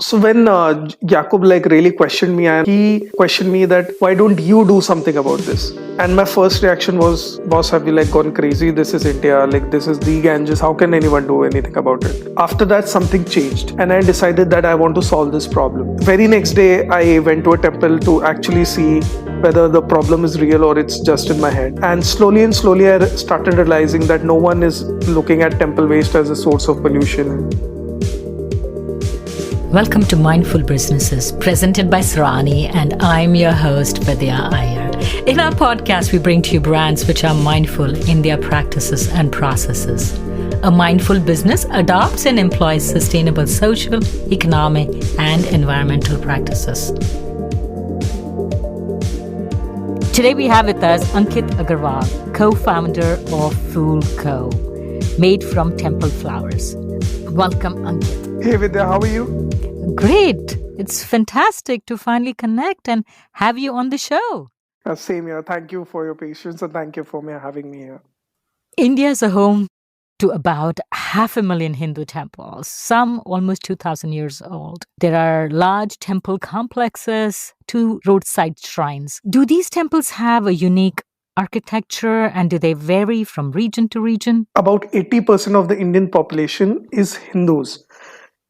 So when Jakub really questioned me, and he questioned me that why don't you do something about this? And my first reaction was, boss, have you gone crazy? This is India, this is the Ganges. How can anyone do anything about it? After that, something changed, and I decided that I want to solve this problem. Very next day, I went to a temple to actually see whether the problem is real or it's just in my head. And slowly I started realizing that no one is looking at temple waste as a source of pollution. Welcome to Mindful Businesses, presented by Sarani, and I'm your host, Vidya Iyer. In our podcast, we bring to you brands which are mindful in their practices and processes. A mindful business adopts and employs sustainable social, economic, and environmental practices. Today we have with us Ankit Agarwal, co-founder of Fool Co., made from temple flowers. Welcome, Ankit. Hey Vidya, how are you? Great. It's fantastic to finally connect and have you on the show. Same here. Thank you for your patience and thank you for having me here. India is a home to about 500,000 Hindu temples, some almost 2,000 years old. There are large temple complexes, 2 roadside shrines. Do these temples have a unique architecture and do they vary from region to region? About 80% of the Indian population is Hindus,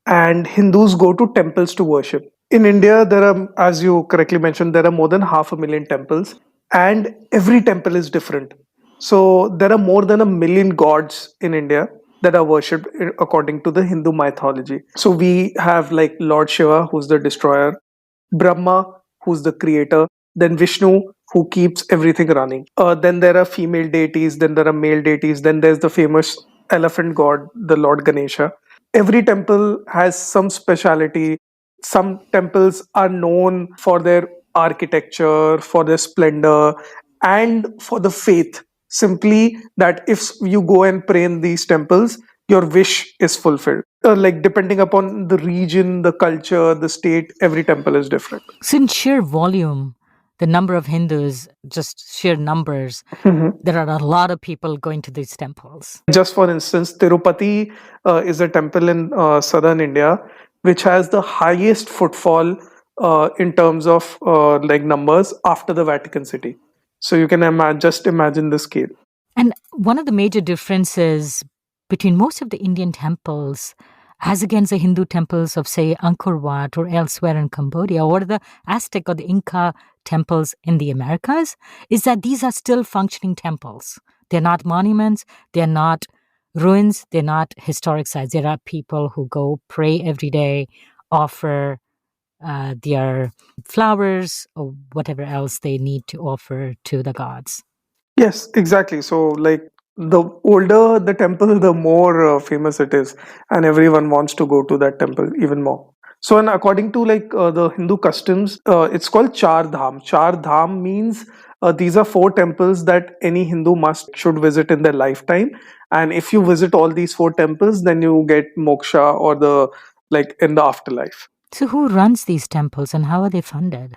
and Hindus go to temples to worship. In India, there are, as you correctly mentioned, there are more than 500,000 temples, and every temple is different. So there are more than 1 million gods in India that are worshipped according to the Hindu mythology. So we have Lord Shiva, who's the destroyer, Brahma, who's the creator, then Vishnu, who keeps everything running. Then there are female deities, then there are male deities, then there's the famous elephant god, the Lord Ganesha. Every temple has some speciality. Some temples are known for their architecture, for their splendor, and for the faith. Simply that if you go and pray in these temples, your wish is fulfilled. Depending upon the region, the culture, the state, every temple is different. So in sheer volume, the number of Hindus, just sheer numbers, there are a lot of people going to these temples. Just for instance, Tirupati is a temple in southern India, which has the highest footfall in terms of numbers after the Vatican City. So you can just imagine the scale. And one of the major differences between most of the Indian temples as against the Hindu temples of, say, Angkor Wat or elsewhere in Cambodia, or the Aztec or the Inca temples in the Americas, is that these are still functioning temples. They're not monuments, they're not ruins, they're not historic sites. There are people who go pray every day, offer their flowers or whatever else they need to offer to the gods. Yes, exactly. So the older the temple, the more famous it is, and everyone wants to go to that temple even more. So, and according to the Hindu customs, it's called Char Dham. Char Dham means these are 4 temples that any Hindu should visit in their lifetime. And if you visit all these 4 temples, then you get moksha or the in the afterlife. So who runs these temples and how are they funded?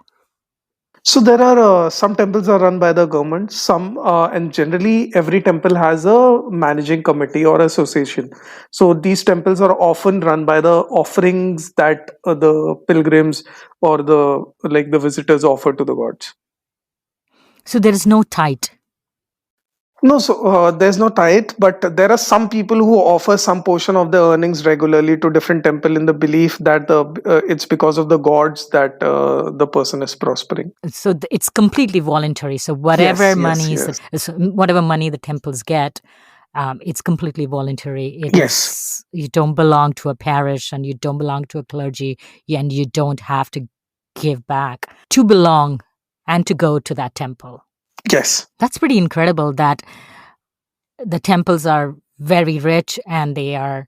So there are some temples are run by the government, some and generally every temple has a managing committee or association. So these temples are often run by the offerings that the pilgrims or the visitors offer to the gods. So there is no tithe. No, so there's no tithe, but there are some people who offer some portion of the earnings regularly to different temple in the belief that it's because of the gods that the person is prospering. So it's completely voluntary. So whatever whatever money the temples get, it's completely voluntary. Yes. You don't belong to a parish and you don't belong to a clergy and you don't have to give back to belong and to go to that temple. Yes. That's pretty incredible that the temples are very rich and they are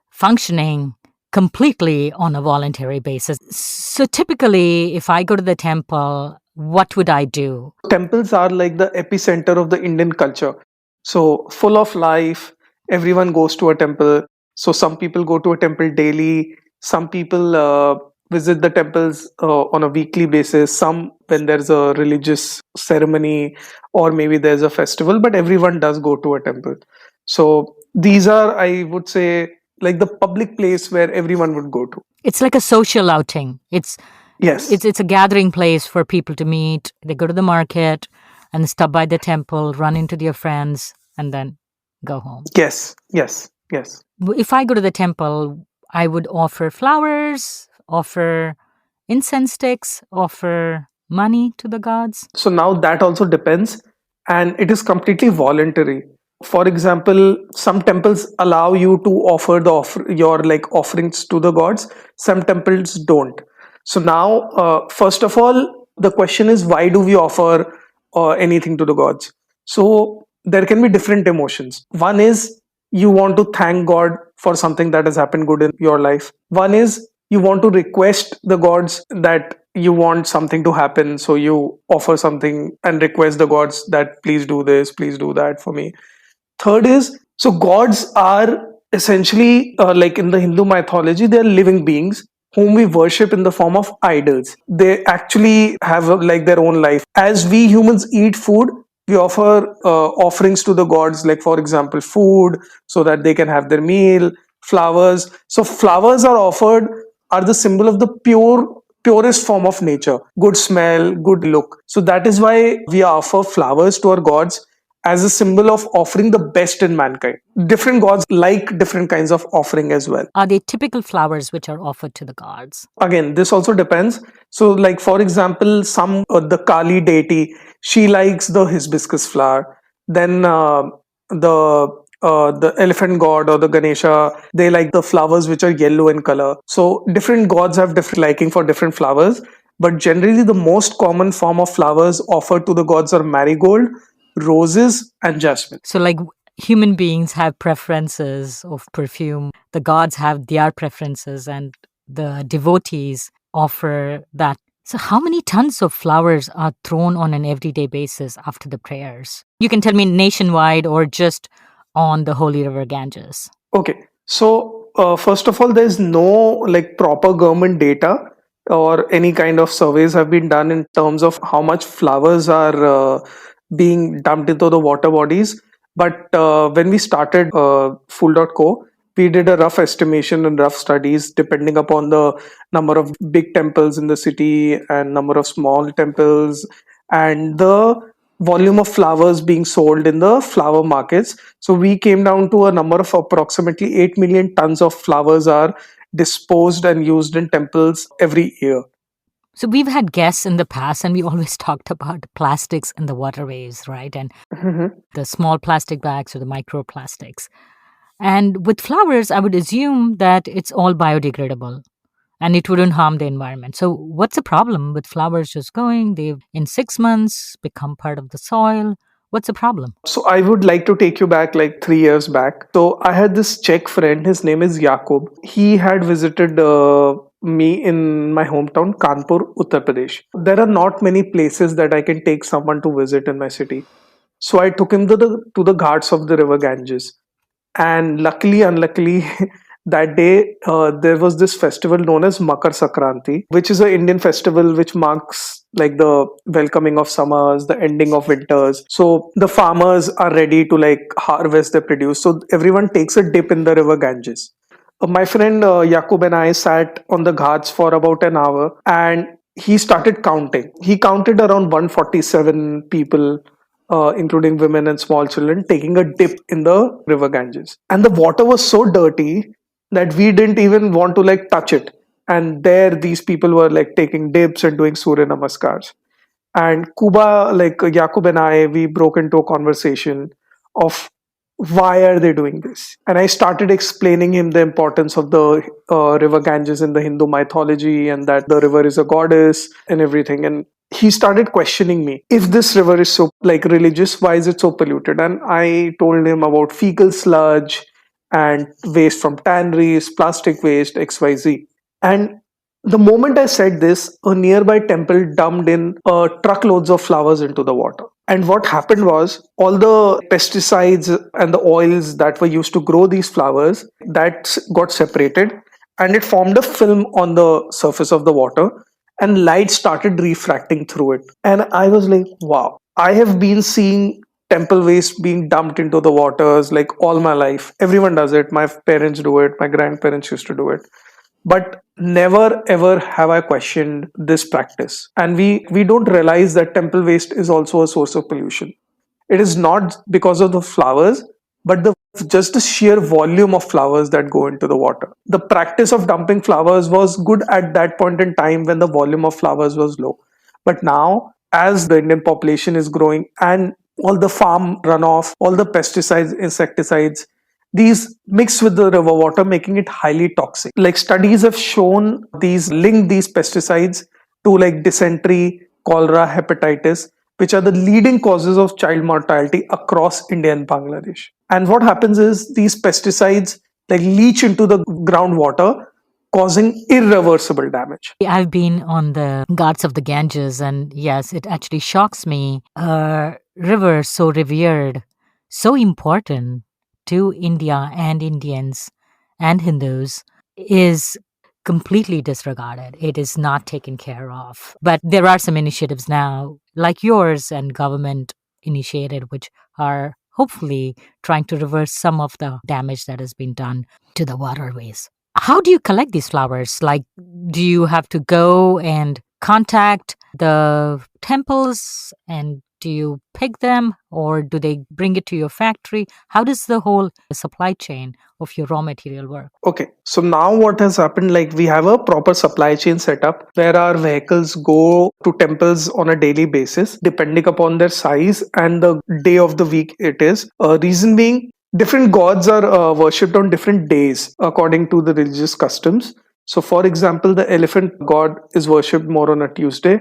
functioning completely on a voluntary basis. So typically, if I go to the temple, what would I do? Temples are like the epicenter of the Indian culture. So full of life, everyone goes to a temple. So some people go to a temple daily. Some people visit the temples on a weekly basis. Some when there's a religious ceremony or maybe there's a festival, but everyone does go to a temple. So these are, I would say, like the public place where everyone would go to. It's like a social outing. Yes. It's a gathering place for people to meet. They go to the market and stop by the temple, run into their friends, and then go home. Yes. Yes. Yes. If I go to the temple, I would offer flowers, offer incense sticks, offer money to the gods. So now that also depends, and it is completely voluntary. For example, some temples allow you to offer your like offerings to the gods. Some temples don't. So now, first of all, the question is, why do we offer anything to the gods? So there can be different emotions. One is you want to thank God for something that has happened good in your life. One is you want to request the gods that you want something to happen, so you offer something and request the gods that please do this, please do that for me. Third is, so gods are essentially like in the Hindu mythology, they are living beings whom we worship in the form of idols. They actually have like their own life. As we humans eat food, we offer offerings to the gods, like for example food, so that they can have their meal. Flowers, so flowers are offered, are the symbol of the purest form of nature, good smell, good look. So that is why we offer flowers to our gods, as a symbol of offering the best in mankind. Different gods like different kinds of offering as well. Are they typical flowers which are offered to the gods? Again, this also depends. So like for example, some the Kali deity, she likes the hibiscus flower. Then the elephant god or the Ganesha, they like the flowers which are yellow in color. So different gods have different liking for different flowers, but generally the most common form of flowers offered to the gods are marigold, roses, and jasmine. So, like human beings have preferences of perfume, the gods have their preferences, and the devotees offer that. So, how many tons of flowers are thrown on an everyday basis after the prayers? You can tell me nationwide or just on the holy river Ganges. Okay, so first of all, there's no like proper government data or any kind of surveys have been done in terms of how much flowers are being dumped into the water bodies. But when we started Fool.co, we did a rough estimation and rough studies depending upon the number of big temples in the city and number of small temples and the volume of flowers being sold in the flower markets. So we came down to a number of approximately 8 million tons of flowers are disposed and used in temples every year. So, we've had guests in the past, and we always talked about plastics in the waterways, right? And Mhm. the small plastic bags or the microplastics. And with flowers, I would assume that it's all biodegradable and it wouldn't harm the environment. So, what's the problem with flowers just going? They've in 6 months become part of the soil. What's the problem? So I would like to take you back like 3 years back. So I had this Czech friend. His name is Jakub. He had visited me in my hometown, Kanpur, Uttar Pradesh. There are not many places that I can take someone to visit in my city. So I took him to the ghats of the river Ganges. And luckily, unluckily, that day there was this festival known as Makar Sankranti, which is an Indian festival which marks like the welcoming of summers, the ending of winters. So the farmers are ready to like harvest their produce. So everyone takes a dip in the river Ganges. My friend Yakub and I sat on the ghats for about an hour, and he started counting. He counted around 147 people, including women and small children, taking a dip in the river Ganges. And the water was so dirty that we didn't even want to like touch it. And there, these people were like taking dips and doing Surya Namaskars. And Kuba, like Yakub and I, we broke into a conversation of why are they doing this? And I started explaining him the importance of the river Ganges in the Hindu mythology and that the river is a goddess and everything. And he started questioning me, if this river is so like religious, why is it so polluted? And I told him about fecal sludge and waste from tanneries, plastic waste, XYZ. And the moment I said this, a nearby temple dumped in truckloads of flowers into the water. And what happened was all the pesticides and the oils that were used to grow these flowers that got separated, and it formed a film on the surface of the water, and light started refracting through it. And I was like, wow, I have been seeing temple waste being dumped into the waters like all my life. Everyone does it. My parents do it. My grandparents used to do it. But never ever have I questioned this practice. And we don't realize that temple waste is also a source of pollution. It is not because of the flowers, but the just the sheer volume of flowers that go into the water. The practice of dumping flowers was good at that point in time when the volume of flowers was low. But now, as the Indian population is growing and all the farm runoff, all the pesticides, insecticides, these mix with the river water, making it highly toxic. Like studies have shown these link these pesticides to like dysentery, cholera, hepatitis, which are the leading causes of child mortality across India and Bangladesh. And what happens is these pesticides like leach into the groundwater, causing irreversible damage. I've been on the Ghats of the Ganges, and yes, it actually shocks me. A river so revered, so important to India and Indians and Hindus is completely disregarded. It is not taken care of. But there are some initiatives now, like yours and government initiated, which are hopefully trying to reverse some of the damage that has been done to the waterways. How do you collect these flowers? Like, do you have to go and contact the temples, and do you pick them, or do they bring it to your factory? How does the whole supply chain of your raw material work? Okay, so now what has happened, like we have a proper supply chain setup where our vehicles go to temples on a daily basis, depending upon their size and the day of the week it is. Reason being, different gods are worshipped on different days according to the religious customs. So, for example, the elephant god is worshipped more on a Tuesday,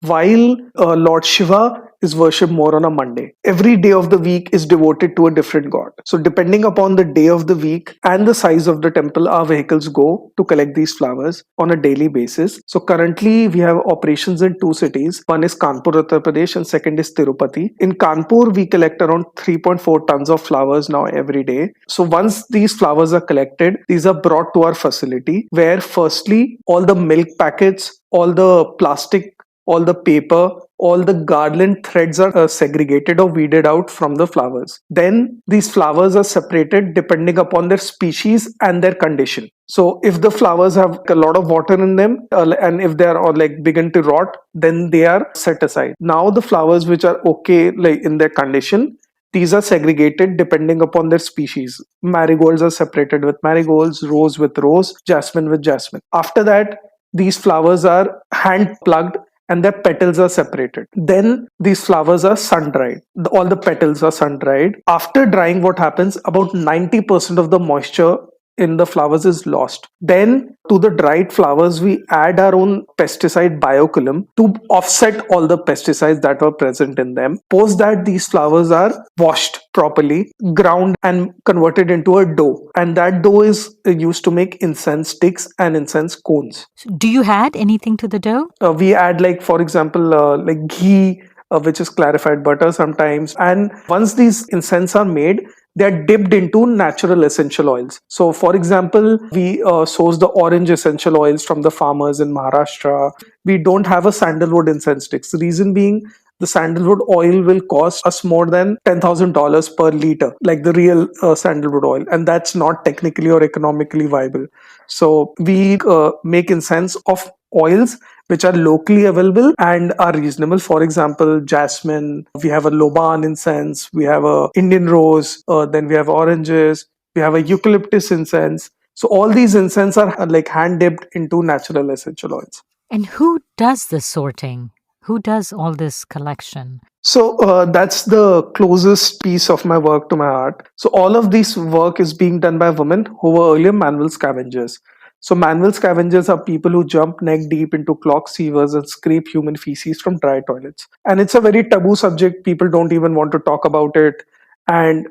while Lord Shiva is worshipped more on a Monday. Every day of the week is devoted to a different god. So, depending upon the day of the week and the size of the temple, our vehicles go to collect these flowers on a daily basis. So, currently we have operations in two cities. One is Kanpur, Uttar Pradesh, and second is Tirupati. In Kanpur, we collect around 3.4 tons of flowers now every day. So, once these flowers are collected, these are brought to our facility where, firstly, all the milk packets, all the plastic, all the paper, all the garland threads are segregated or weeded out from the flowers. Then these flowers are separated depending upon their species and their condition. So if the flowers have a lot of water in them and if they are like begin to rot, then they are set aside. Now the flowers which are okay like in their condition, these are segregated depending upon their species. Marigolds are separated with marigolds, rose with rose, jasmine with jasmine. After that, these flowers are hand plugged and their petals are separated. Then these flowers are sun dried. All the petals are sun dried. After drying, what happens? About 90% of the moisture in the flowers is lost. Then to the dried flowers, we add our own pesticide bioculum to offset all the pesticides that were present in them. Post that, these flowers are washed properly, ground and converted into a dough. And that dough is used to make incense sticks and incense cones. So do you add anything to the dough? We add like, for example, like ghee, which is clarified butter sometimes. And once these incense are made, they are dipped into natural essential oils. So, for example, we source the orange essential oils from the farmers in Maharashtra. We don't have a sandalwood incense sticks. The reason being, the sandalwood oil will cost us more than $10,000 per liter, like the real sandalwood oil, and that's not technically or economically viable. So we make incense of oils which are locally available and are reasonable. For example, jasmine, we have a Loban incense, we have a Indian rose, then we have oranges, we have a eucalyptus incense. So all these incense are like hand dipped into natural essential oils. And who does the sorting? Who does all this collection? So that's the closest piece of my work to my heart. So all of this work is being done by women who were earlier manual scavengers. So manual scavengers are people who jump neck deep into clogged sewers and scrape human feces from dry toilets. And it's a very taboo subject. People don't even want to talk about it. And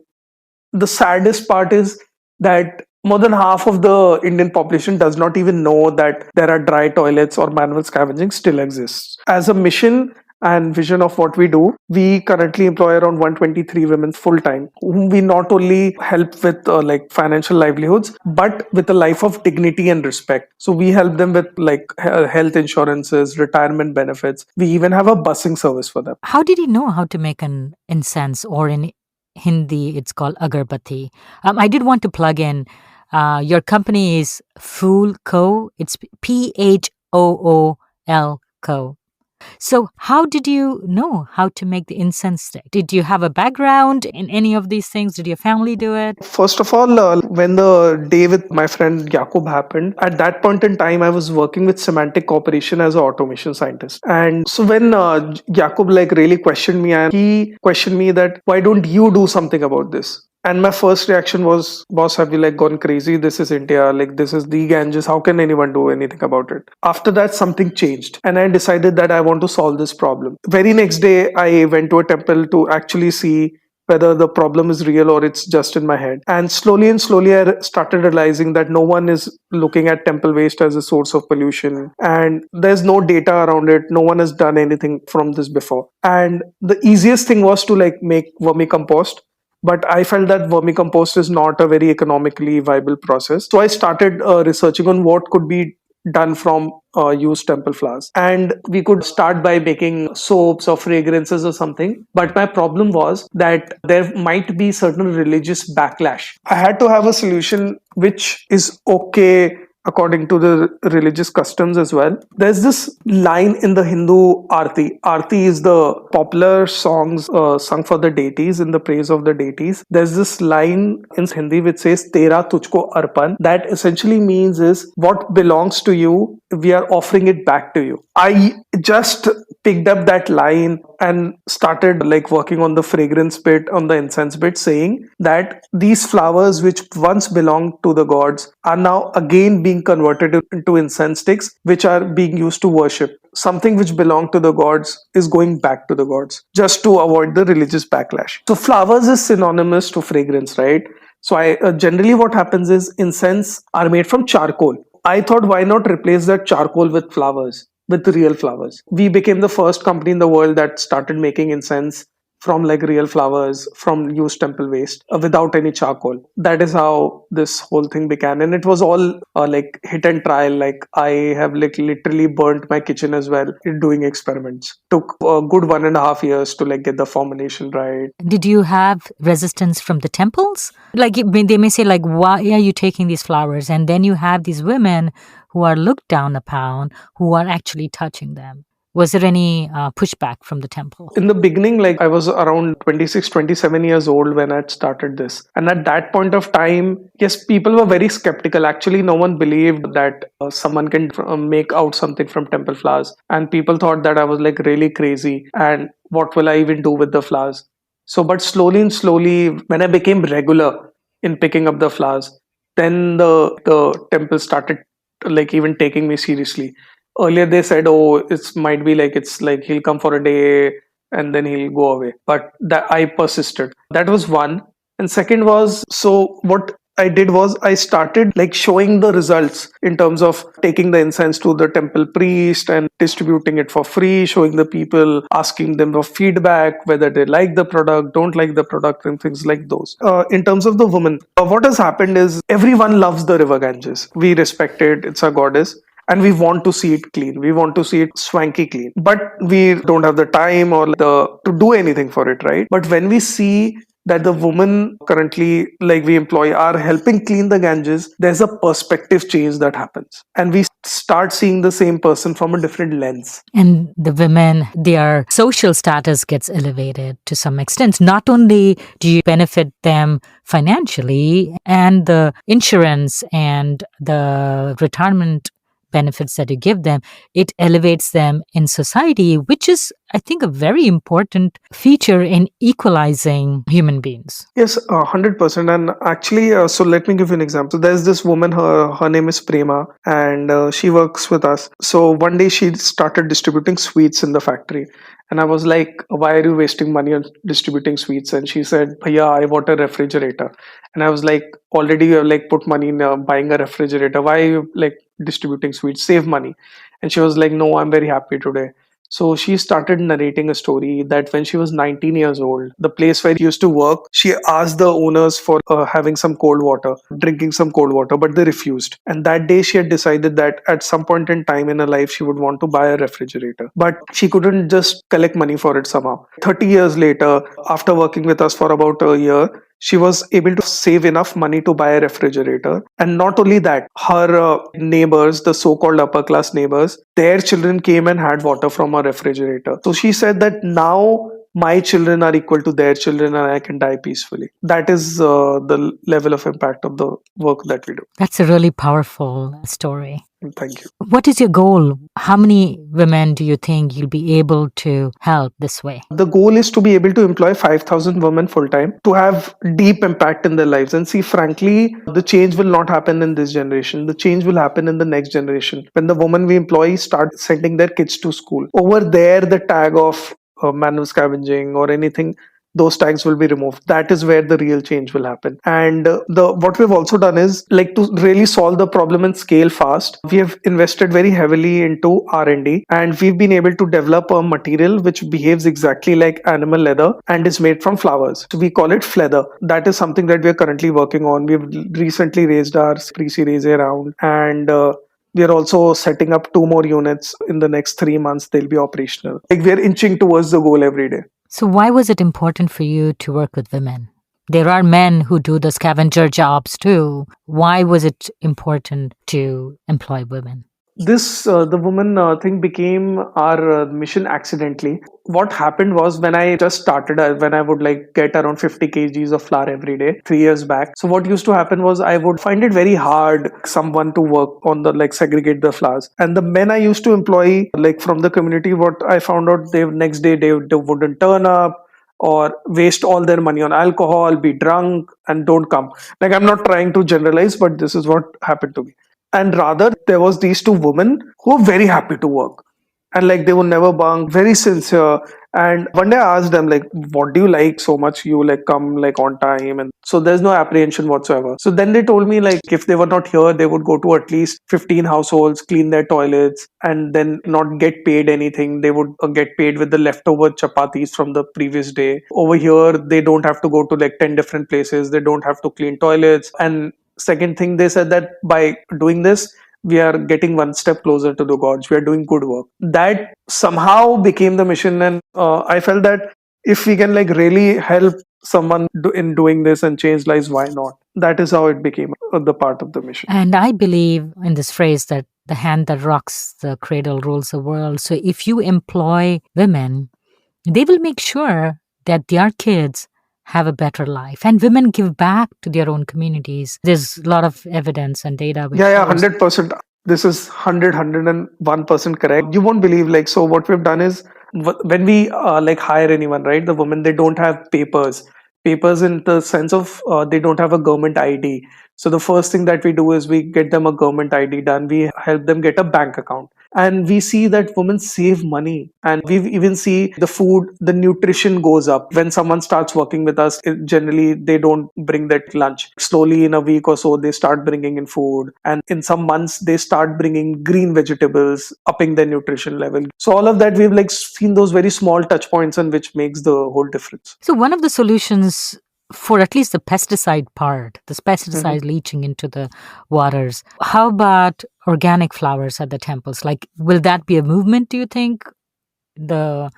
the saddest part is that more than half of the Indian population does not even know that there are dry toilets or manual scavenging still exists. As a mission, and vision of what we do, we currently employ around 123 women full time, whom we not only help with like financial livelihoods, but with a life of dignity and respect. So we help them with like health insurances, retirement benefits. We even have a busing service for them. How did he know how to make an incense, or in Hindi, it's called agarbatti? I did want to plug in. Your company is Phool Co. It's Phool Co. So, how did you know how to make the incense stick? Did you have a background in any of these things? Did your family do it? First of all, when the day with my friend Jakub happened, at that point in time, I was working with Semantic Corporation as an automation scientist. And so when Jakub like really questioned me, and he questioned me that why don't you do something about this? And my first reaction was, boss, have you like gone crazy? This is India, like this is the Ganges. How can anyone do anything about it? After that, something changed, and I decided that I want to solve this problem. Very next day, I went to a temple to actually see whether the problem is real or it's just in my head. And slowly, I started realizing that no one is looking at temple waste as a source of pollution, and there's no data around it. No one has done anything from this before. And the easiest thing was to like make vermicompost. But I felt that vermicompost is not a very economically viable process. So I started researching on what could be done from used temple flowers. And we could start by making soaps or fragrances or something. But my problem was that there might be certain religious backlash. I had to have a solution which is okay according to the religious customs as well. There's this line in the Hindu Aarti. Aarti is the popular songs sung for the deities in the praise of the deities. There's this line in Hindi which says "Tera tujhko arpan." That essentially means is what belongs to you, we are offering it back to you. I just picked up that line and started like working on the fragrance bit, on the incense bit, saying that these flowers which once belonged to the gods are now again being converted into incense sticks, which are being used to worship. Something which belonged to the gods is going back to the gods, just to avoid the religious backlash. So flowers is synonymous to fragrance, right? So I generally what happens is incense are made from charcoal. I thought, why not replace that charcoal with flowers, with real flowers? We became the first company in the world that started making incense from like real flowers from used temple waste without any charcoal. That is how this whole thing began, and it was all like hit and trial. Like I have like literally burnt my kitchen as well in doing experiments. Took a good 1.5 years to like get the formulation right. Did you have resistance from the temples? Like they may say, like, why are you taking these flowers? And then you have these women who are looked down upon, who are actually touching them. Was there any pushback from the temple? In the beginning, like I was around 26, 27 years old when I started this. And at that point of time, yes, people were very skeptical. Actually, no one believed that someone can make out something from temple flowers. And people thought that I was like really crazy. And what will I even do with the flowers? So, but slowly and slowly, when I became regular in picking up the flowers, then the temple started like even taking me seriously. Earlier they said, oh, it's might be like it's like he'll come for a day and then he'll go away, but that I persisted. That was one. And second was, so what I did was I started like showing the results in terms of taking the incense to the temple priest and distributing it for free, showing the people, asking them for feedback, whether they like the product, don't like the product, and things like those. In terms of the woman, what has happened is everyone loves the river Ganges. We respect it, it's a goddess, and we want to see it clean, we want to see it swanky clean, but we don't have the time or the to do anything for it, right? But when we see that the women currently like we employ are helping clean the Ganges, there's a perspective change that happens, and we start seeing the same person from a different lens. And the women, their social status gets elevated to some extent. Not only do you benefit them financially, and the insurance and the retirement benefits that you give them, it elevates them in society, which is, I think, a very important feature in equalizing human beings. Yes, 100%. And actually, so let me give you an example. There's this woman, her name is Prema, and she works with us. So one day she started distributing sweets in the factory. And I was like, why are you wasting money on distributing sweets? And she said, Bhaiya, I want a refrigerator. And I was like, already you have like put money in buying a refrigerator. Why are you like distributing sweets? Save money. And she was like, no, I'm very happy today. So she started narrating a story that when she was 19 years old, the place where she used to work, she asked the owners for having some cold water, drinking some cold water, but they refused. And that day she had decided that at some point in time in her life, she would want to buy a refrigerator. But she couldn't just collect money for it somehow. 30 years later, after working with us for about a year, she was able to save enough money to buy a refrigerator. And not only that, her neighbors, the so called upper class neighbors, their children came and had water from a refrigerator. So she said that now my children are equal to their children and I can die peacefully. That is the level of impact of the work that we do. That's a really powerful story. Thank you. What is your goal? How many women do you think you'll be able to help this way? The goal is to be able to employ 5,000 women full time to have deep impact in their lives. And see, frankly, the change will not happen in this generation. The change will happen in the next generation. When the women we employ start sending their kids to school, over there, the tag of manual scavenging or anything, those tags will be removed. That is where the real change will happen. And the what we've also done is like to really solve the problem and scale fast. We have invested very heavily into R&D, and we've been able to develop a material which behaves exactly like animal leather and is made from flowers. So we call it Fleather. That is something that we are currently working on. We've recently raised our pre-series A round, and we are also setting up 2 more units in the next 3 months. They'll be operational. Like we are inching towards the goal every day. So, why was it important for you to work with women? There are men who do the scavenger jobs too. Why was it important to employ women? This the woman thing became our mission accidentally. What happened was when I just started, when I would like get around 50 kgs of flour every day 3 years back. So what used to happen was I would find it very hard someone to work on the like segregate the flours. And the men I used to employ like from the community, what I found out, they next day they wouldn't turn up or waste all their money on alcohol, be drunk and don't come. Like I'm not trying to generalize, but this is what happened to me. And rather there was these two women who were very happy to work, and like they would never bunk, very sincere. And one day I asked them like, what do you like so much you like come like on time? And so there's no apprehension whatsoever. So then they told me like if they were not here, they would go to at least 15 households, clean their toilets, and then not get paid anything. They would get paid with the leftover chapatis from the previous day. Over here they don't have to go to like 10 different places, they don't have to clean toilets. And second thing, they said that by doing this, we are getting one step closer to the gods. We are doing good work. That somehow became the mission, and I felt that if we can like really help someone in doing this and change lives, why not? That is how it became the part of the mission. And I believe in this phrase that the hand that rocks the cradle rules the world. So if you employ women, they will make sure that their kids have a better life, and women give back to their own communities. There's a lot of evidence and data which Yeah, shows 100%. This is 101% correct. You won't believe, like, so what we've done is when we like hire anyone, right? The women, they don't have papers in the sense of they don't have a government ID. So the first thing that we do is we get them a government ID done. We help them get a bank account. And we see that women save money. And we even see the food, the nutrition goes up. When someone starts working with us, generally they don't bring that lunch. Slowly in a week or so, they start bringing in food. And in some months, they start bringing green vegetables, upping their nutrition level. So all of that, we've like seen those very small touch points and which makes the whole difference. So one of the solutions for at least the pesticide part, the pesticide leaching into the waters, how about organic flowers at the temples? Like, will that be a movement, do you think? The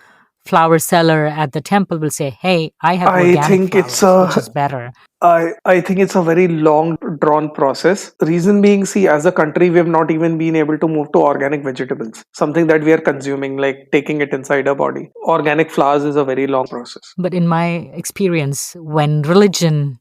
flower seller at the temple will say, hey, I have I organic think flowers, which is better. I think it's a very long drawn process. Reason being, see, as a country, we have not even been able to move to organic vegetables, something that we are consuming, like taking it inside our body. Organic flowers is a very long process. But in my experience, when religion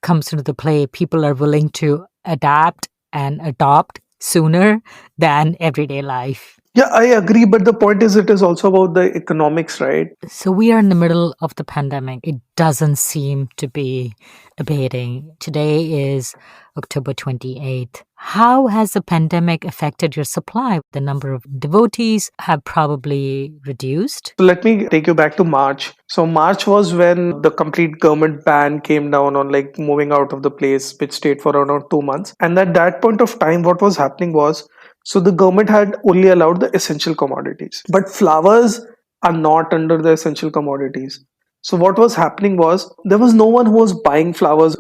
comes into the play, people are willing to adapt and adopt sooner than everyday life. Yeah, I agree. But the point is, it is also about the economics, right? So we are in the middle of the pandemic. It doesn't seem to be abating. Today is October 28th. How has the pandemic affected your supply? The number of devotees have probably reduced. So let me take you back to March. So March was when the complete government ban came down on like moving out of the place, which stayed for around 2 months. And at that point of time, what was happening was So the government had only allowed the essential commodities. But flowers are not under the essential commodities. So what was happening was there was no one who was buying flowers.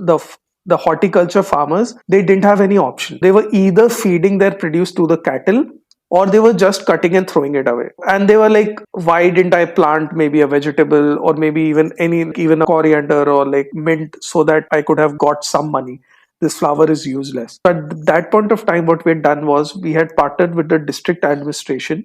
The horticulture farmers, they didn't have any option. They were either feeding their produce to the cattle or they were just cutting and throwing it away. And they were like, why didn't I plant maybe a vegetable or maybe even a coriander or like mint so that I could have got some money? This flower is useless. At that point of time, what we had done was we had partnered with the district administration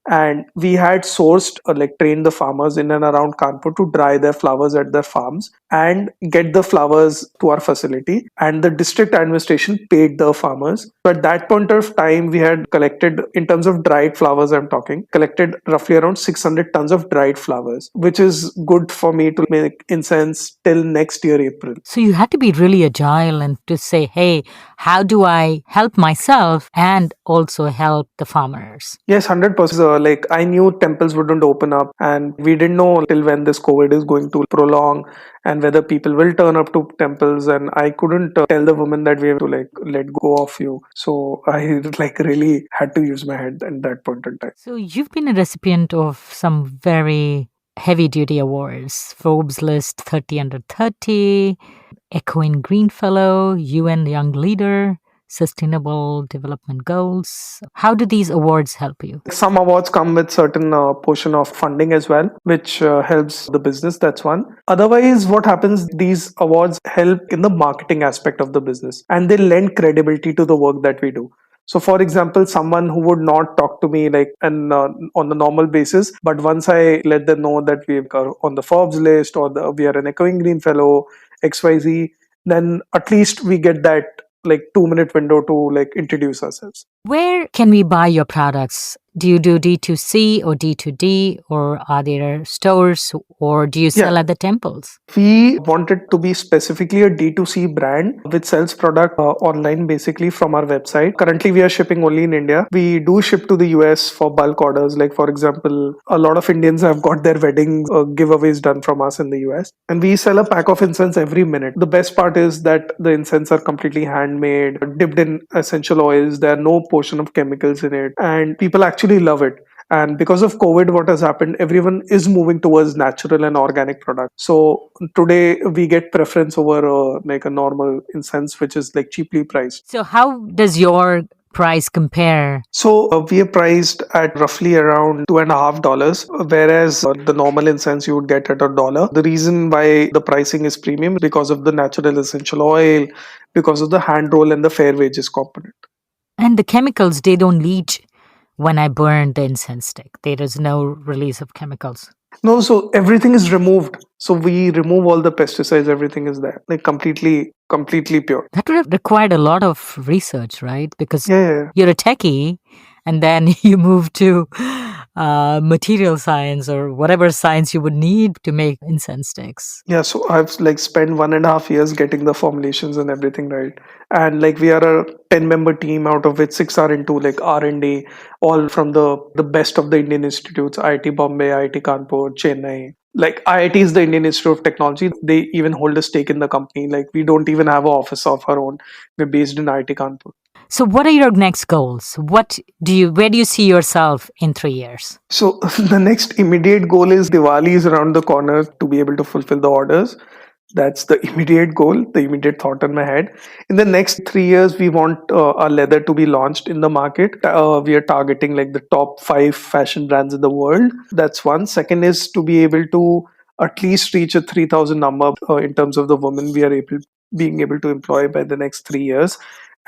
and we had sourced like trained the farmers in and around Kanpur to dry their flowers at their farms and get the flowers to our facility, and the district administration paid the farmers. So at that point of time we had collected, in terms of dried flowers I'm talking, collected roughly around 600 tons of dried flowers, which is good for me to make incense till next year April. So you had to be really agile and to say, hey, how do I help myself and also help the farmers? Yes, 100%. Like I knew temples wouldn't open up, and we didn't know till when this COVID is going to prolong and whether people will turn up to temples. And I couldn't tell the woman that we have to like let go of you. So I like really had to use my head at that point in time. So you've been a recipient of some very heavy duty awards: Forbes List 30 Under 30, Echoing Green Fellow, UN Young Leader, Sustainable Development Goals. How do these awards help you? Some awards come with certain portion of funding as well, which helps the business. That's one. Otherwise, what happens, these awards help in the marketing aspect of the business and they lend credibility to the work that we do. So for example, someone who would not talk to me like on the normal basis, but once I let them know that we are on the Forbes list or we are an Echoing Green Fellow, XYZ, then at least we get that like 2-minute window to like introduce ourselves. Where can we buy your products? Do you do D2C or D2D, or are there stores, or do you sell at the temples? We wanted to be specifically a D2C brand which sells product online basically from our website. Currently, we are shipping only in India. We do ship to the US for bulk orders. Like for example, a lot of Indians have got their wedding giveaways done from us in the US. And we sell a pack of incense every minute. The best part is that the incense are completely handmade, dipped in essential oils. There are no portion of chemicals in it. And people actually love it. And because of COVID, what has happened, everyone is moving towards natural and organic products. So today we get preference over like a normal incense, which is like cheaply priced. So how does your price compare? So we are priced at roughly around $2.50, whereas the normal incense you would get at $1. The reason why the pricing is premium is because of the natural essential oil, because of the hand roll and the fair wages component. And the chemicals, they don't leach when I burn the incense stick. There is no release of chemicals. No, so everything is removed. So we remove all the pesticides, everything is there, like completely pure. That would have required a lot of research, right? Because Yeah. you're a techie and then you move to material science or whatever science you would need to make incense sticks. Yeah, so I've like spent 1.5 years getting the formulations and everything right. And like we are a 10-member team, out of which 6 are into like R&D, all from the best of the Indian institutes: IIT Bombay, IIT Kanpur, Chennai. Like IIT is the Indian Institute of Technology. They even hold a stake in the company. Like we don't even have an office of our own. We're based in IIT Kanpur. So what are your next goals? Where do you see yourself in 3 years? So the next immediate goal is Diwali is around the corner to be able to fulfill the orders. That's the immediate goal, the immediate thought in my head. In the next 3 years, we want our leather to be launched in the market. We are targeting like the top 5 fashion brands in the world. That's one. Second is to be able to at least reach a 3,000 number in terms of the women we are being able to employ by the next 3 years,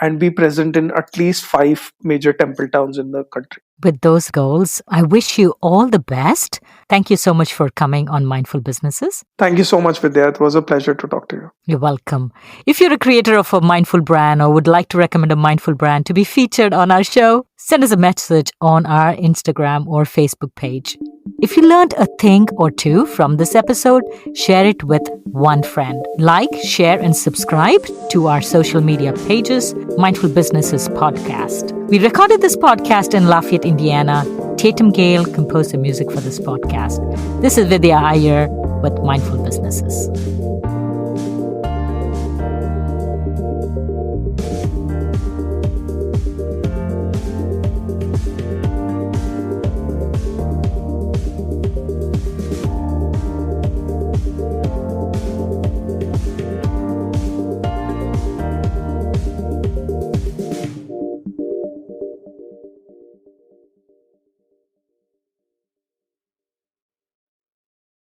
and be present in at least 5 major temple towns in the country. With those goals, I wish you all the best. Thank you so much for coming on Mindful Businesses. Thank you so much, Vidya. It was a pleasure to talk to you. You're welcome. If you're a creator of a mindful brand or would like to recommend a mindful brand to be featured on our show, send us a message on our Instagram or Facebook page. If you learned a thing or two from this episode, share it with one friend. Like, share, and subscribe to our social media pages, Mindful Businesses Podcast. We recorded this podcast in Lafayette, Indiana. Tatum Gale composed the music for this podcast. This is Vidya Iyer with Mindful Businesses.